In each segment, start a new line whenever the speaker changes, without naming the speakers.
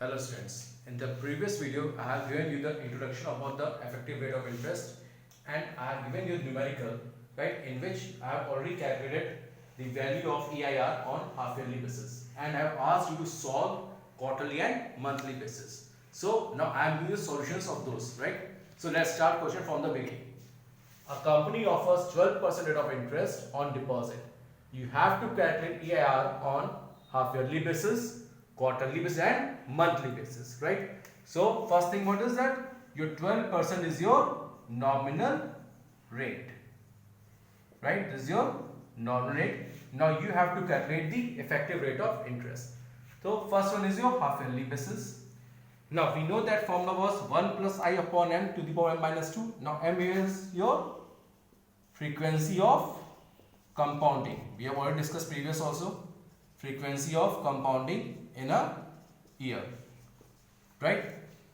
Hello students, in the previous video I have given you the introduction about the effective rate of interest and I have given you numerical, right, in which I have already calculated the value of EIR on half yearly basis and I have asked you to solve quarterly and monthly basis. So now I am giving you the solutions of those, right. So let's start question from the beginning. A company offers 12% rate of interest on deposit. You have to calculate EIR on half yearly basis, quarterly basis and monthly basis, right? So first thing, what is that? Your 12% is your nominal rate, right? This is your nominal rate. Now you have to calculate the effective rate of interest. So first one is your half yearly basis. Now we know that formula was 1 plus I upon m to the power m minus 2. Now m is your frequency of compounding. We have already discussed previous also. Frequency of compounding in a year, right?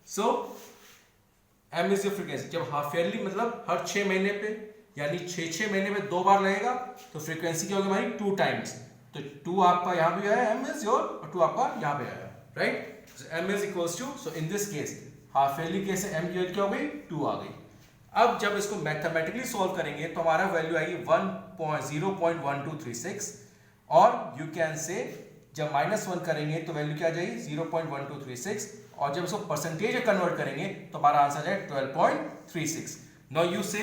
So m is your frequency. जब half yearly मतलब हर 6 महीने पे यानी 6 महीने में 2 बार लगेगा तो frequency क्या होगी हमारी 2 टाइम्स. तो 2 आपका यहाँ भी आया, m is your, और 2 आपका यहाँ पे आया, right? So m is equals to, so in this case half yearly case m की वैल्यू क्या हो गई 2 आ गई. अब जब इसको मैथमेटिकली सॉल्व करेंगे तो हमारा वैल्यू आएगी 0.1236 और यू कैन से जब -1 करेंगे तो वैल्यू क्या आ जाएगी 0.1236 और जब इसको परसेंटेज में कन्वर्ट करेंगे तो हमारा आंसर है 12.36. नाउ यू से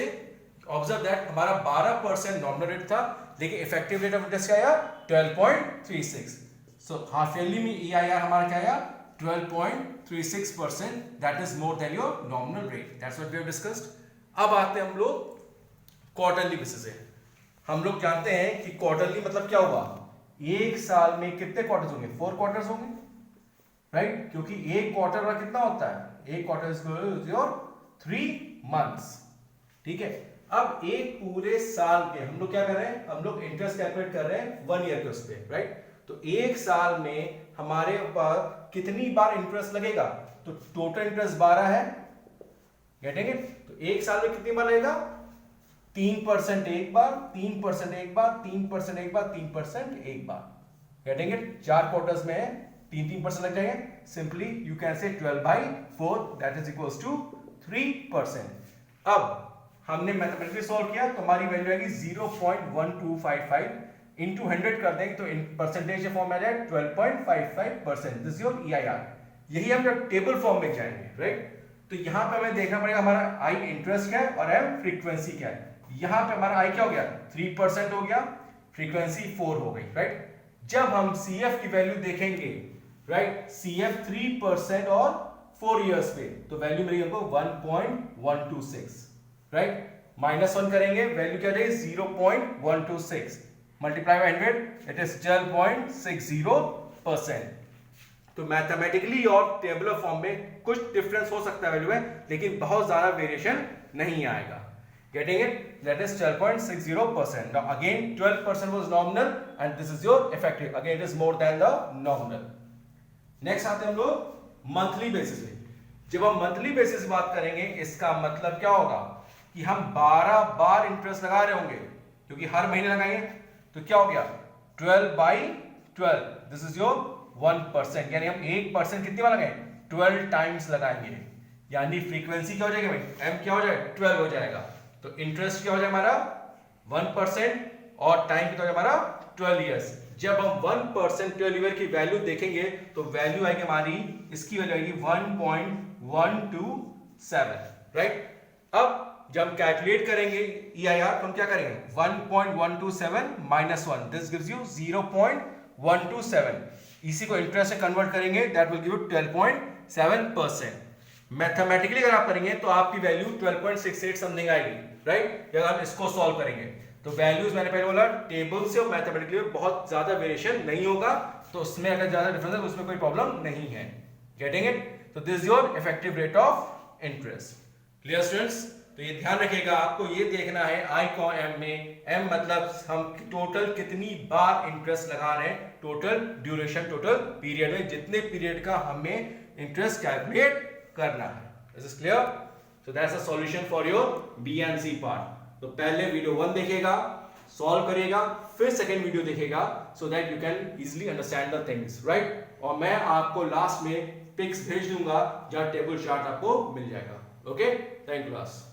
ऑब्जर्व दैट हमारा 12% नॉमिनल रेट था लेकिन इफेक्टिव रेट ऑफ इंटरेस्ट क्या आया 12.36. सो हाफ ईयरली में EIR हमारा क्या आया 12.36%. That is more than your nominal rate. That's what we have discussed. अब आते हैं हम लोग क्वार्टरली बेसिस पे. हम लोग जानते हैं कि क्वार्टरली मतलब क्या हुआ, एक साल में कितने क्वार्टर्स होंगे 4 क्वार्टर्स होंगे, राइट? क्योंकि एक क्वार्टर का कितना होता है, एक क्वार्टर इज योर 3 मंथ्स, ठीक है. अब एक पूरे साल के हम लोग क्या कर रहे हैं, हम लोग इंटरेस्ट कैलकुलेट कर रहे हैं 1 ईयर के उस पे, राइट? तो एक साल में हमारे पास कितनी बार इंटरेस्ट लगेगा, तो टोटल इंटरेस्ट 12 है, गेटिंग इट? तो एक साल में कितनी बार लगेगा 3% एक बार, 3% एक बार, 3% एक बार, 3% एक बार, गेटिंग इट? 4 क्वार्टर्स में 3% लग जाएंगे. Simply you can say 12/4 that is equals to 3%. अब हमने मैथमेटिकली सॉल्व किया तो हमारी वैल्यू आएगी 0.1255 इनटू 100 कर देंगे तो इन परसेंटेज फॉर्म में आ जाए 12.55%. This is your EIR. यही हम जब टेबल फॉर्म में जाएंगे, राइट? तो यहां पे हमें देखना पड़ेगा हमारा I इंटरेस्ट क्या है और M फ्रीक्वेंसी क्या है. यहां पे हमारा I क्या हो गया 3% हो गया, फ्रीक्वेंसी 4 हो गई, राइट? जब हम CF की वैल्यू देखेंगे, राइट, CF 3% और 4 इयर्स पे तो वैल्यू मिलेगी हमको 1.126, राइट? -1 करेंगे वैल्यू क्या जाएगी 0.126 मल्टीप्लाई बाय 100 इट इज 12.60%. तो मैथमेटिकली और टेबुलर फॉर्म में कुछ डिफरेंस हो सकता है वैल्यू में, लेकिन बहुत ज्यादा वेरिएशन नहीं आएगा. Getting it? That is 12.60%. Now again 12% was nominal and this is your effective. Again it is more than the nominal. Next आते हैं हम लोग मंथली बेसिस पे. जब हम मंथली बेसिस बात करेंगे इसका मतलब क्या होगा कि हम 12 बार इंटरेस्ट लगा रहे होंगे क्योंकि हर महीने लगाएंगे. तो क्या हो गया 12/12. दिस इज योर 1%, यानी हम 1% कितनी बार लगाएंगे 12 टाइम्स लगाएंगे, यानी फ्रीक्वेंसी क्या हो जाएगी भाई M क्या हो जाएगा 12 हो जाएगा. तो इंटरेस्ट क्या हो जाएगा हमारा 1% और टाइम कितना हो जाएगा हमारा 12 इयर्स. जब हम 1% 12 ईयर की वैल्यू देखेंगे तो वैल्यू आएगी हमारी, इसकी वैल्यू आएगी 1.127, राइट? अब जब हम कैलकुलेट करेंगे EIR तो हम क्या करेंगे 1.127 -1 दिस गिव्स यू 0.127. इसी को इंटरेस्ट से कन्वर्ट करेंगे that will give you 12.7%. Mathematically अगर आप करेंगे तो आपकी वैल्यू 12.68 समथिंग आएगी, राइट? अगर हम इसको सॉल्व करेंगे तो वैल्यूज मैंने पहले बोला टेबल से और मैथमेटिकली बहुत ज्यादा वेरिएशन नहीं होगा, तो उसमें अगर ज्यादा डिफरेंस है उसमें कोई प्रॉब्लम नहीं है. Getting it? तो this is your effective rate of interest. Clear students? तो ये ध्यान रखिएगा, आपको ये देखना है I को M में. M मतलब हम टोटल कितनी बार इंटरेस्ट लगा रहे हैं, टोटल ड्यूरेशन, टोटल पीरियड में जितने पीरियड का हमें इंटरेस्ट कैलकुलेट करना है. Is this clear? So that's a solution for your B and C part. तो पहले वीडियो 1 देखेगा, सॉल्व करिएगा, फिर सेकेंड वीडियो देखेगा, so that you can easily understand the things, right? और मैं आपको लास्ट में पिक्स भेज दूंगा जहां टेबल चार्ट आपको मिल जाएगा। Okay, thank you class.